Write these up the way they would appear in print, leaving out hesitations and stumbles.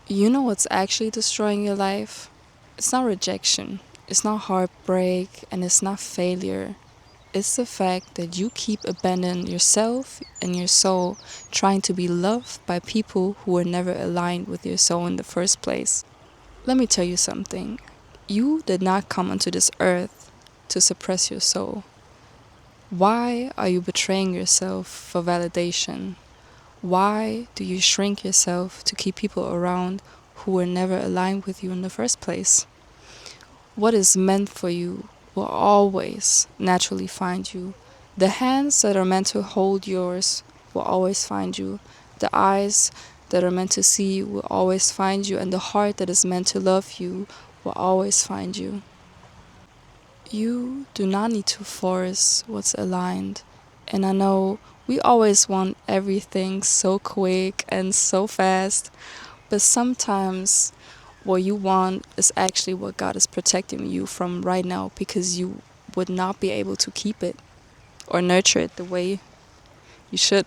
You know what's actually destroying your life? It's not rejection, it's not heartbreak, and it's not failure. It's the fact that you keep abandoning yourself and your soul, trying to be loved by people who were never aligned with your soul in the first place. Let me tell you something. You did not come onto this earth to suppress your soul. Why are you betraying yourself for validation? Why do you shrink yourself to keep people around who were never aligned with you in the first place? What is meant for you will always naturally find you. The hands that are meant to hold yours will always find you. The eyes that are meant to see will always find you. And the heart that is meant to love you will always find you. You do not need to force what's aligned. And I know we always want everything so quick and so fast, but sometimes what you want is actually what God is protecting you from right now because you would not be able to keep it or nurture it the way you should.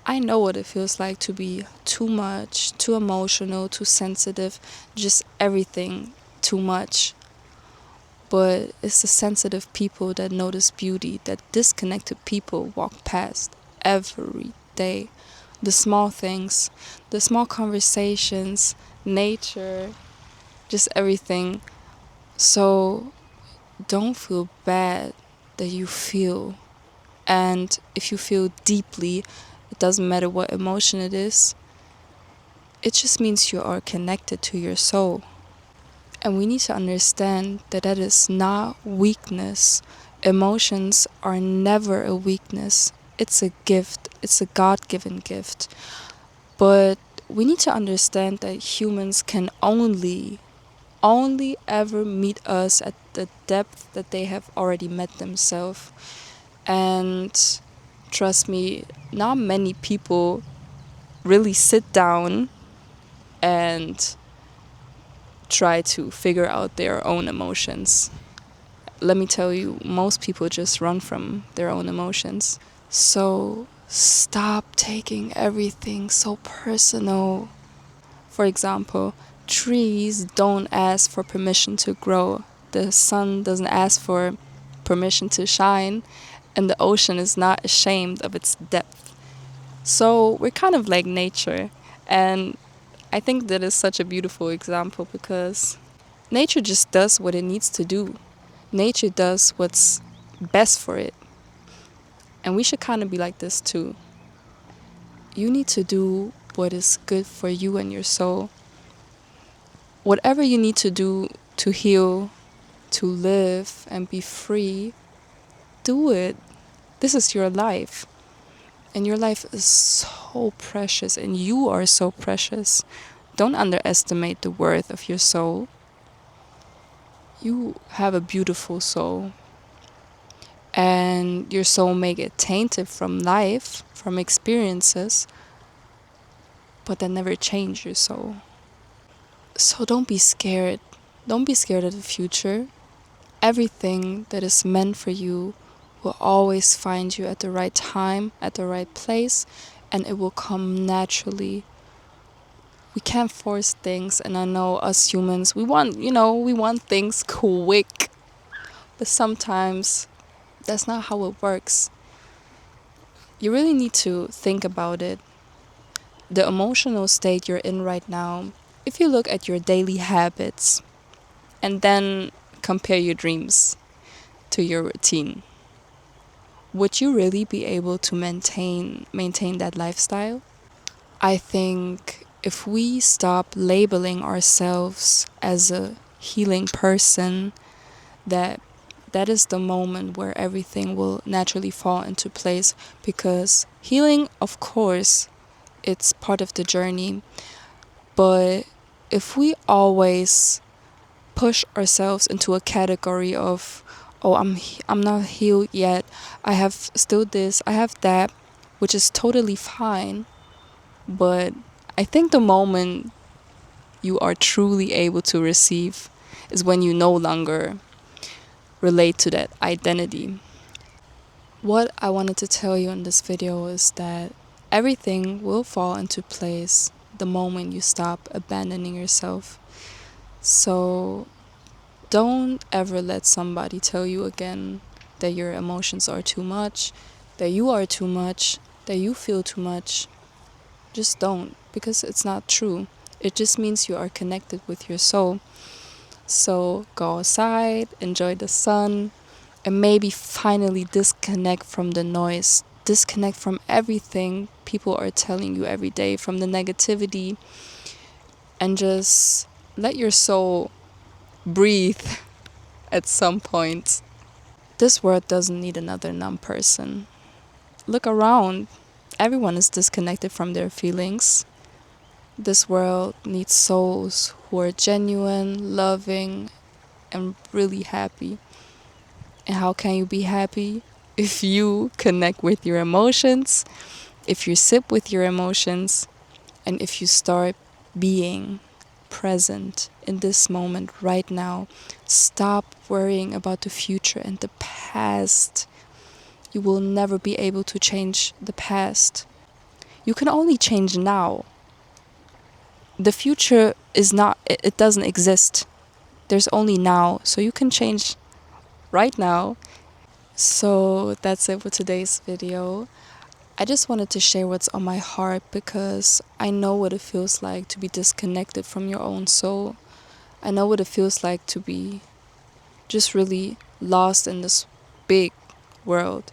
I know what it feels like to be too much, too emotional, too sensitive, just everything too much. But it's the sensitive people that notice beauty that disconnected people walk past every day. The small things, the small conversations, nature, just everything. So don't feel bad that you feel. And if you feel deeply, it doesn't matter what emotion it is, it just means you are connected to your soul. And we need to understand that that is not weakness. Emotions are never a weakness. It's a gift. It's a God-given gift. But we need to understand that humans can only ever meet us at the depth that they have already met themselves. And trust me, not many people really sit down and try to figure out their own emotions. Let me tell you, most people just run from their own emotions. So stop taking everything so personal. For example, trees don't ask for permission to grow. The sun doesn't ask for permission to shine. And the ocean is not ashamed of its depth. So we're kind of like nature. And I think that is such a beautiful example because nature just does what it needs to do. Nature does what's best for it. And we should kind of be like this too. You need to do what is good for you and your soul. Whatever you need to do to heal, to live, and be free, do it. This is your life. And your life is so precious, and you are so precious. Don't underestimate the worth of your soul. You have a beautiful soul. And your soul may get tainted from life, from experiences, but that never change your soul. So don't be scared. Don't be scared of the future. Everything that is meant for you will always find you at the right time, at the right place, and it will come naturally. We can't force things, and I know us humans, we want things quick, but sometimes that's not how it works. You really need to think about it. The emotional state you're in right now, if you look at your daily habits and then compare your dreams to your routine, would you really be able to maintain that lifestyle? I think if we stop labeling ourselves as a healing person, that is the moment where everything will naturally fall into place, because healing, of course, it's part of the journey, but if we always push ourselves into a category of, oh, I'm not healed yet, I have still this, I have that, which is totally fine, but I think the moment you are truly able to receive is when you no longer relate to that identity. What I wanted to tell you in this video is that everything will fall into place. the moment you stop abandoning yourself. So don't ever let somebody tell you again that your emotions are too much, that you are too much, that you feel too much. Just don't, because it's not true. It just means you are connected with your soul. So go outside, enjoy the sun, and maybe finally disconnect from the noise. Disconnect from everything people are telling you every day, from the negativity, and just let your soul breathe at some point. This world doesn't need another numb person. Look around. Everyone is disconnected from their feelings. This world needs souls who are genuine, loving, and really happy. And how can you be happy? If you connect with your emotions, if you sit with your emotions, and if you start being present in this moment right now. Stop worrying about the future and the past. You will never be able to change the past. You can only change now. The future is not, it doesn't exist. There's only now. So you can change right now. So that's it for today's video. I just wanted to share what's on my heart because I know what it feels like to be disconnected from your own soul. I know what it feels like to be just really lost in this big world.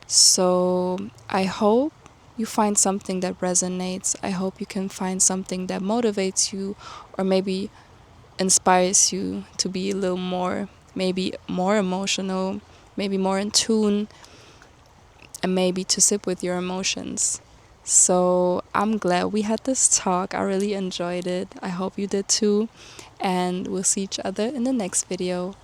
So I hope you find something that resonates. I hope you can find something that motivates you or maybe inspires you to be a little more, maybe more emotional, maybe more in tune, and maybe to sit with your emotions. So I'm glad we had this talk. I really enjoyed it. I hope you did too. And we'll see each other in the next video.